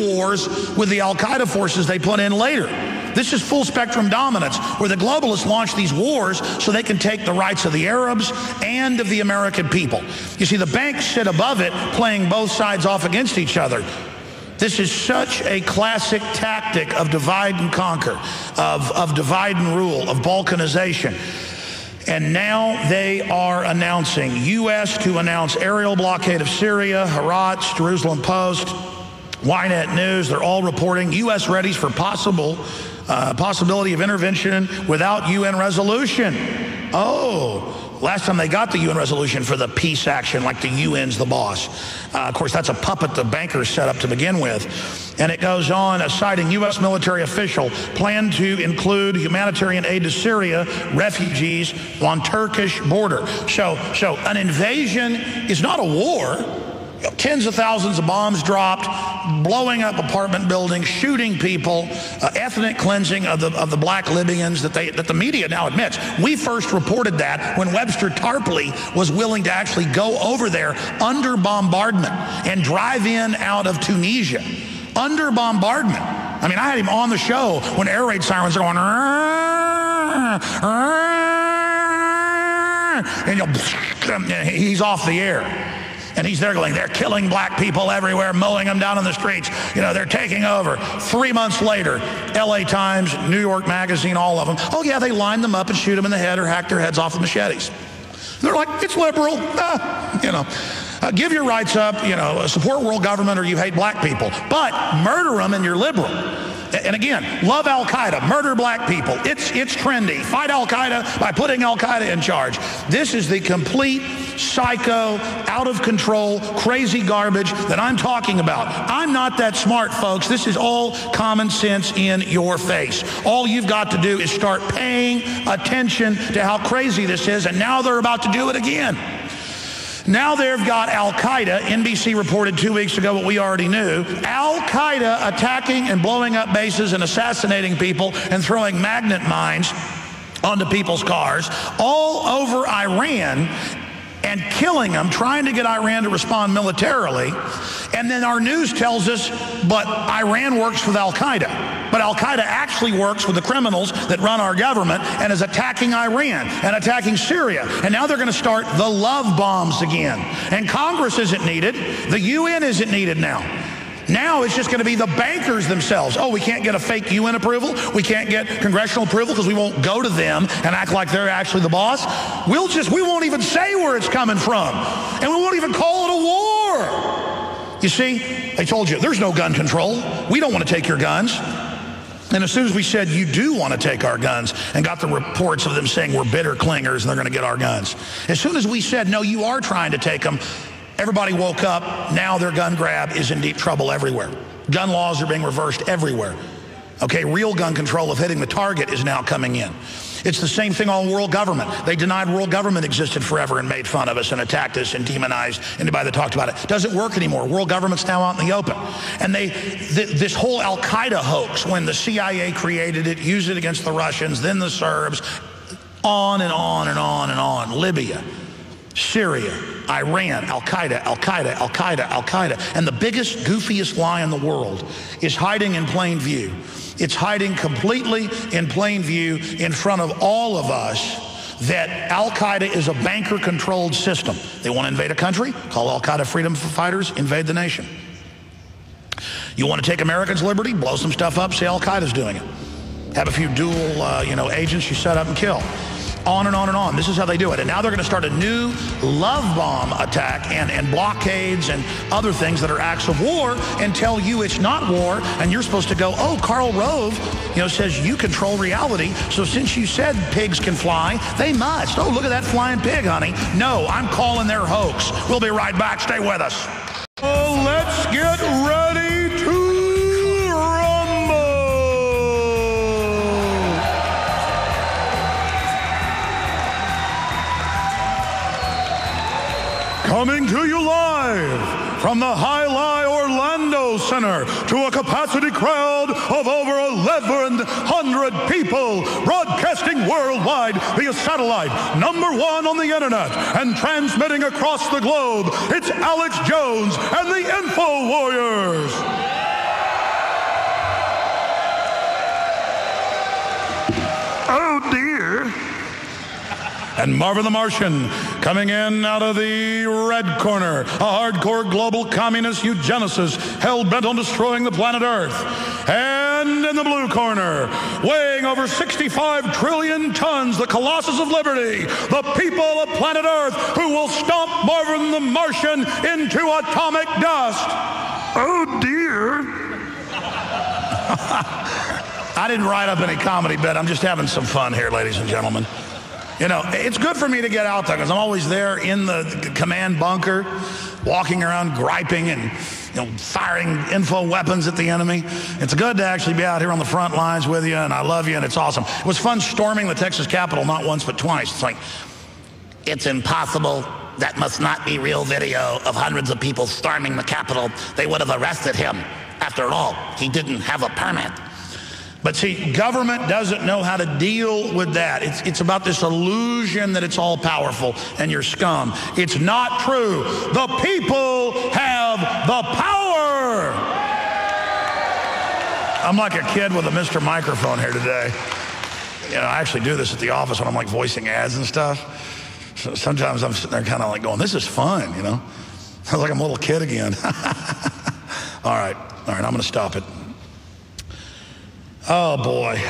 wars with the al-Qaeda forces they put in later. This is full spectrum dominance, where the globalists launch these wars so they can take the rights of the Arabs and of the American people. You see, the banks sit above it, playing both sides off against each other. This is such a classic tactic of divide and conquer, of divide and rule, of balkanization. And now they are announcing, U.S. to announce aerial blockade of Syria, Herat, Jerusalem Post, Ynet News, they're all reporting U.S. readies for possibility of intervention without UN resolution. Oh, last time they got the UN resolution for the peace action, like the UN's the boss. Of course, that's a puppet the bankers set up to begin with. And it goes on, citing U.S. military official, plan to include humanitarian aid to Syria, refugees on Turkish border. So an invasion is not a war. Tens of thousands of bombs dropped, blowing up apartment buildings, shooting people, ethnic cleansing of the black Libyans that the media now admits. We first reported that when Webster Tarpley was willing to actually go over there under bombardment and drive in out of Tunisia. Under bombardment. I mean, I had him on the show when air raid sirens are going, and he's off the air. And he's there going, they're killing black people everywhere, mowing them down on the streets. You know, they're taking over. 3 months later, LA Times, New York Magazine, all of them. Oh, yeah, they line them up and shoot them in the head or hack their heads off with machetes. They're like, it's liberal. Give your rights up, support world government or you hate black people. But murder them and you're liberal. And again, love al-Qaeda, murder black people. It's trendy. Fight al-Qaeda by putting al-Qaeda in charge. This is the complete psycho, out of control, crazy garbage that I'm talking about. I'm not that smart, folks. This is all common sense in your face. All you've got to do is start paying attention to how crazy this is, and now they're about to do it again. Now they've got al-Qaeda, NBC reported 2 weeks ago what we already knew, al-Qaeda attacking and blowing up bases and assassinating people and throwing magnet mines onto people's cars all over Iran and killing them, trying to get Iran to respond militarily. And then our news tells us, but Iran works with al-Qaeda. But al-Qaeda actually works with the criminals that run our government and is attacking Iran and attacking Syria. And now they're going to start the love bombs again. And Congress isn't needed. The UN isn't needed now. Now it's just going to be the bankers themselves. Oh, we can't get a fake UN approval. We can't get congressional approval because we won't go to them and act like they're actually the boss. We won't even say where it's coming from. And we won't even call it a war. You see, I told you, there's no gun control. We don't want to take your guns. And as soon as we said, you do want to take our guns, and got the reports of them saying we're bitter clingers and they're going to get our guns. As soon as we said, no, you are trying to take them, everybody woke up. Now their gun grab is in deep trouble everywhere. Gun laws are being reversed everywhere. Okay, real gun control of hitting the target is now coming in. It's the same thing on world government. They denied world government existed forever and made fun of us and attacked us and demonized anybody that talked about it. Doesn't work anymore. World government's now out in the open. And this whole al-Qaeda hoax, when the CIA created it, used it against the Russians, then the Serbs, on and on and on and on. Libya, Syria, Iran, al-Qaeda, al-Qaeda, al-Qaeda, al-Qaeda. And the biggest, goofiest lie in the world is hiding in plain view. It's hiding completely in plain view in front of all of us that al-Qaeda is a banker-controlled system. They want to invade a country, call al-Qaeda freedom fighters, invade the nation. You want to take Americans' liberty, blow some stuff up, say al-Qaeda's doing it. Have a few dual agents you set up and kill. On and on and on. This is how they do it. And now they're going to start a new love bomb attack and blockades and other things that are acts of war and tell you it's not war. And you're supposed to go, oh, Karl Rove, says you control reality. So since you said pigs can fly, they must. Oh, look at that flying pig, honey. No, I'm calling their hoax. We'll be right back. Stay with us. Oh, let's get ready to coming to you live from the Jai-Alai Orlando Center to a capacity crowd of over 1,100 people, broadcasting worldwide via satellite, #1 on the internet, and transmitting across the globe. It's Alex Jones and the Info Warriors. Oh, dear. And Marvin the Martian coming in out of the red corner, a hardcore global communist eugenicist hell-bent on destroying the planet Earth. And in the blue corner, weighing over 65 trillion tons, the Colossus of Liberty, the people of planet Earth who will stomp Marvin the Martian into atomic dust. Oh, dear. I didn't write up any comedy bit. I'm just having some fun here, ladies and gentlemen. You know, it's good for me to get out there because I'm always there in the command bunker, walking around griping and, firing info weapons at the enemy. It's good to actually be out here on the front lines with you, and I love you, and it's awesome. It was fun storming the Texas Capitol, not once but twice. It's like, it's impossible. That must not be real video of hundreds of people storming the Capitol. They would have arrested him. After all, he didn't have a permit. But see, government doesn't know how to deal with that. It's about this illusion that it's all powerful and you're scum. It's not true. The people have the power. I'm like a kid with a Mr. Microphone here today. I actually do this at the office when I'm like voicing ads and stuff. So sometimes I'm sitting there kind of like going, this is fun, I was like I'm a little kid again. All right, I'm going to stop it. Oh, boy.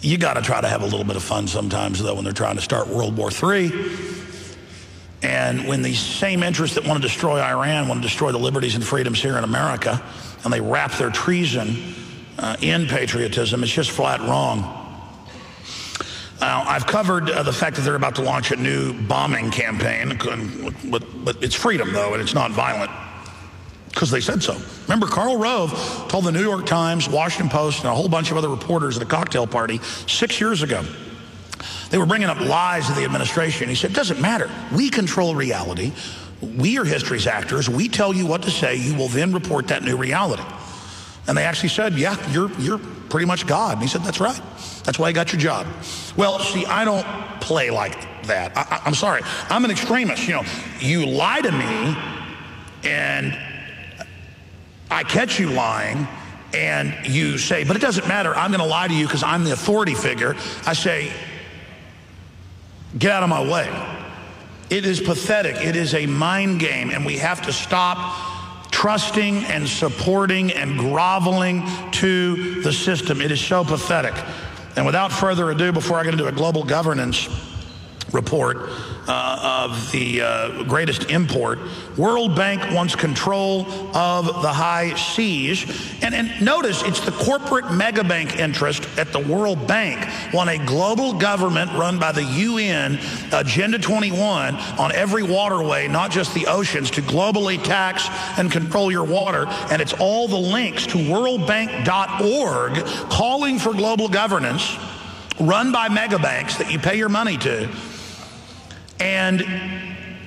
You got to try to have a little bit of fun sometimes, though, when they're trying to start World War III. And when these same interests that want to destroy Iran want to destroy the liberties and freedoms here in America, and they wrap their treason in patriotism, it's just flat wrong. I've covered the fact that they're about to launch a new bombing campaign, but it's freedom, though, and it's not violent. Because they said so. Remember, Karl Rove told the New York Times, Washington Post, and a whole bunch of other reporters at a cocktail party 6 years ago. They were bringing up lies to the administration. He said, it doesn't matter. We control reality. We are history's actors. We tell you what to say. You will then report that new reality. And they actually said, yeah, you're pretty much God. And he said, that's right. That's why you got your job. Well, see, I don't play like that. I'm sorry. I'm an extremist. You lie to me, and I catch you lying, and you say, but it doesn't matter, I'm going to lie to you because I'm the authority figure. I say, get out of my way. It is pathetic. It is a mind game, and we have to stop trusting and supporting and groveling to the system. It is so pathetic. And without further ado, before I get into a global governance report of the greatest import, World Bank wants control of the high seas. And notice, it's the corporate megabank interest at the World Bank want a global government run by the UN, Agenda 21, on every waterway, not just the oceans, to globally tax and control your water. And it's all the links to worldbank.org calling for global governance run by megabanks that you pay your money to. And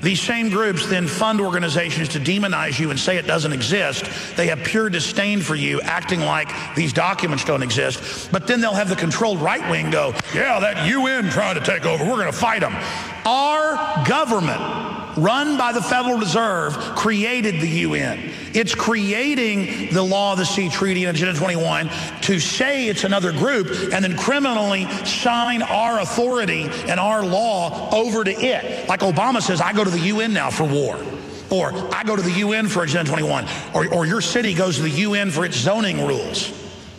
these same groups then fund organizations to demonize you and say it doesn't exist. They have pure disdain for you, acting like these documents don't exist. But then they'll have the controlled right wing go, yeah, that UN trying to take over, we're going to fight them. Our government, run by the Federal Reserve, created the UN. It's creating the Law of the Sea Treaty and Agenda 21 to say it's another group and then criminally sign our authority and our law over to it. Like Obama says, I go to the UN now for war. Or I go to the UN for Agenda 21. Or your city goes to the UN for its zoning rules.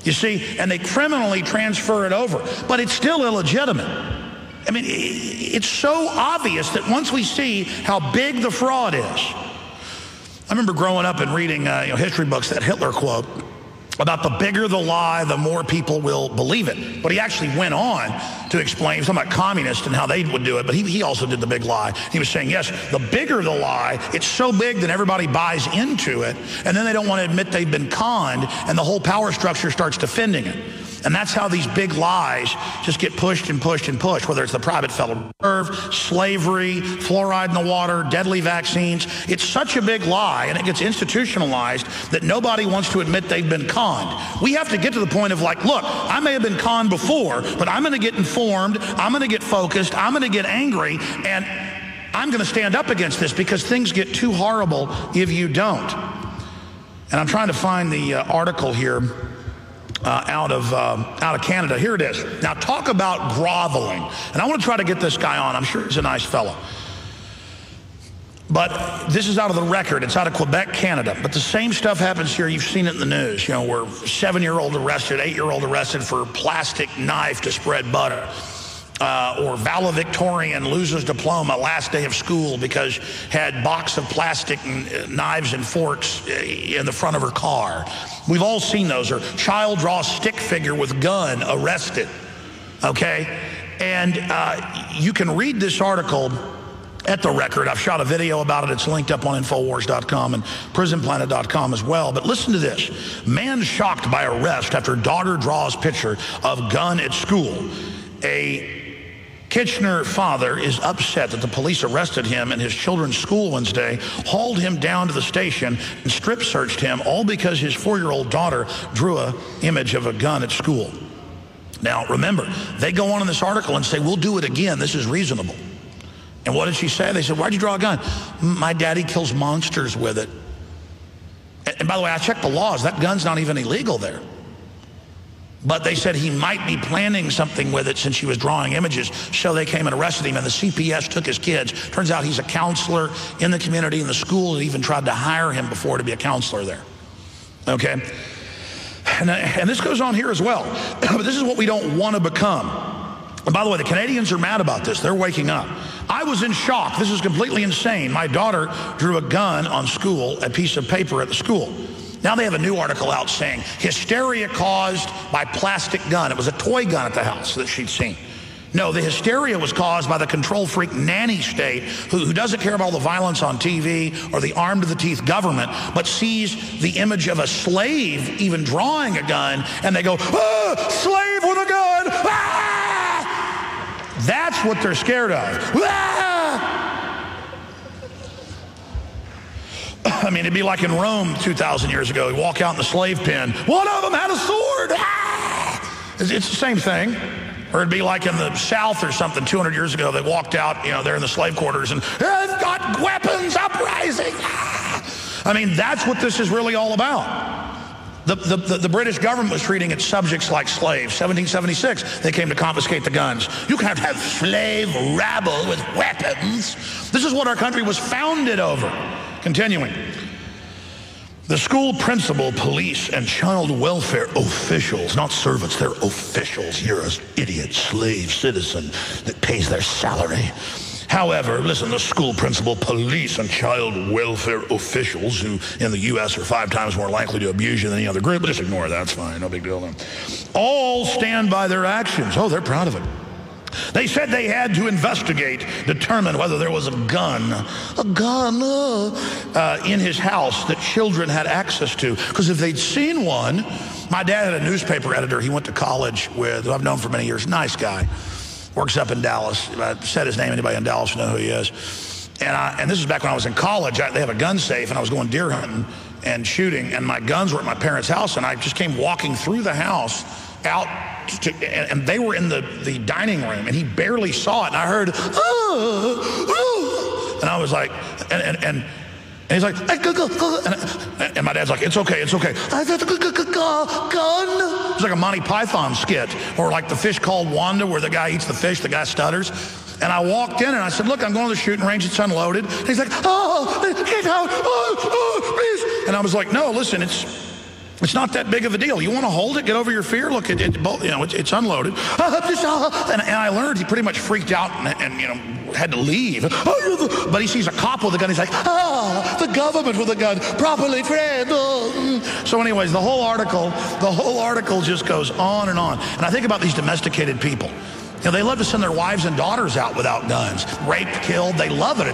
You see, and they criminally transfer it over. But it's still illegitimate. I mean, it's so obvious that once we see how big the fraud is. I remember growing up and reading history books, that Hitler quote about the bigger the lie, the more people will believe it. But he actually went on to explain, he was talking about communists and how they would do it, but he also did the big lie. He was saying, yes, the bigger the lie, it's so big that everybody buys into it, and then they don't want to admit they've been conned, and the whole power structure starts defending it. And that's how these big lies just get pushed and pushed and pushed, whether it's the private Federal Reserve, slavery, fluoride in the water, deadly vaccines. It's such a big lie, and it gets institutionalized that nobody wants to admit they've been conned. We have to get to the point of like, look, I may have been conned before, but I'm going to get informed, I'm going to get focused, I'm going to get angry, and I'm going to stand up against this because things get too horrible if you don't. And I'm trying to find the article here out of Canada. Here it is. Now, talk about groveling. And I want to try to get this guy on. I'm sure he's a nice fellow. But this is out of the Record. It's out of Quebec, Canada. But the same stuff happens here. You've seen it in the news. You know, where 7-year-old arrested, 8-year-old arrested for plastic knife to spread butter. Or valedictorian loses diploma last day of school because had box of plastic knives and forks in the front of her car. We've all seen those. Or child draws stick figure with gun, arrested. Okay? And you can read this article at the Record. I've shot a video about it. It's linked up on Infowars.com and Prisonplanet.com as well. But listen to this. Man shocked by arrest after daughter draws picture of gun at school. A Kitchener father is upset that the police arrested him in his children's school Wednesday, hauled him down to the station, and strip searched him, all because his 4-year-old daughter drew an image of a gun at school. Now, remember, they go on in this article and say, we'll do it again. This is reasonable. And what did she say? They said, why'd you draw a gun? My daddy kills monsters with it. And by the way, I checked the laws. That gun's not even illegal there. But they said he might be planning something with it since she was drawing images, so they came and arrested him, and the CPS took his kids. Turns out he's a counselor in the community, and the school had even tried to hire him before to be a counselor there. Okay? And this goes on here as well. But this is what we don't want to become. And by the way, the Canadians are mad about this. They're waking up. I was in shock. This is completely insane. My daughter drew a gun on school, a piece of paper at the school. Now they have a new article out saying hysteria caused by plastic gun. It was a toy gun at the house that she'd seen. No, the hysteria was caused by the control freak nanny state who doesn't care about all the violence on TV or the armed to the teeth government, but sees the image of a slave even drawing a gun, and they go, ah, slave with a gun! Ah! That's what they're scared of. Ah! I mean, it'd be like in Rome 2,000 years ago. You walk out in the slave pen. One of them had a sword. Ah! It's the same thing. Or it'd be like in the South or something 200 years ago. They walked out, you know, they're in the slave quarters and they've got weapons uprising. Ah! I mean, that's what this is really all about. The British government was treating its subjects like slaves. 1776, they came to confiscate the guns. You can't have slave rabble with weapons. This is what our country was founded over. Continuing. The school principal, police, and child welfare officials, not servants, they're officials. You're an idiot slave citizen that pays their salary. However, listen, the school principal, police, and child welfare officials, who in the U.S. are 5 times more likely to abuse you than any other group, but just ignore that, it's fine, no big deal then. All stand by their actions. Oh, they're proud of it. They said they had to investigate, determine whether there was a gun in his house that children had access to. Because if they'd seen one, my dad had a newspaper editor he went to college with, who I've known for many years, nice guy, works up in Dallas. If I said his name, anybody in Dallas will know who he is. And this is back when I was in college. They have a gun safe, and I was going deer hunting and shooting, and my guns were at my parents' house, and I just came walking through the house out and they were in the dining room, and he barely saw it, and I heard, oh, and I was like, and he's like, and my dad's like, it's okay. I got a gun. It's like a Monty Python skit, or like the fish called Wanda, where the guy eats the fish, the guy stutters. And I walked in and I said, look, I'm going to the shooting range, it's unloaded. And he's like, oh, get out, oh, please. And I was like, no, listen, it's not that big of a deal. You want to hold it, get over your fear? Look, it's unloaded. And I learned he pretty much freaked out and had to leave. But he sees a cop with a gun. He's like, the government with a gun, properly trained. So anyways, the whole article just goes on and on. And I think about these domesticated people. They love to send their wives and daughters out without guns. Raped, killed, they love it.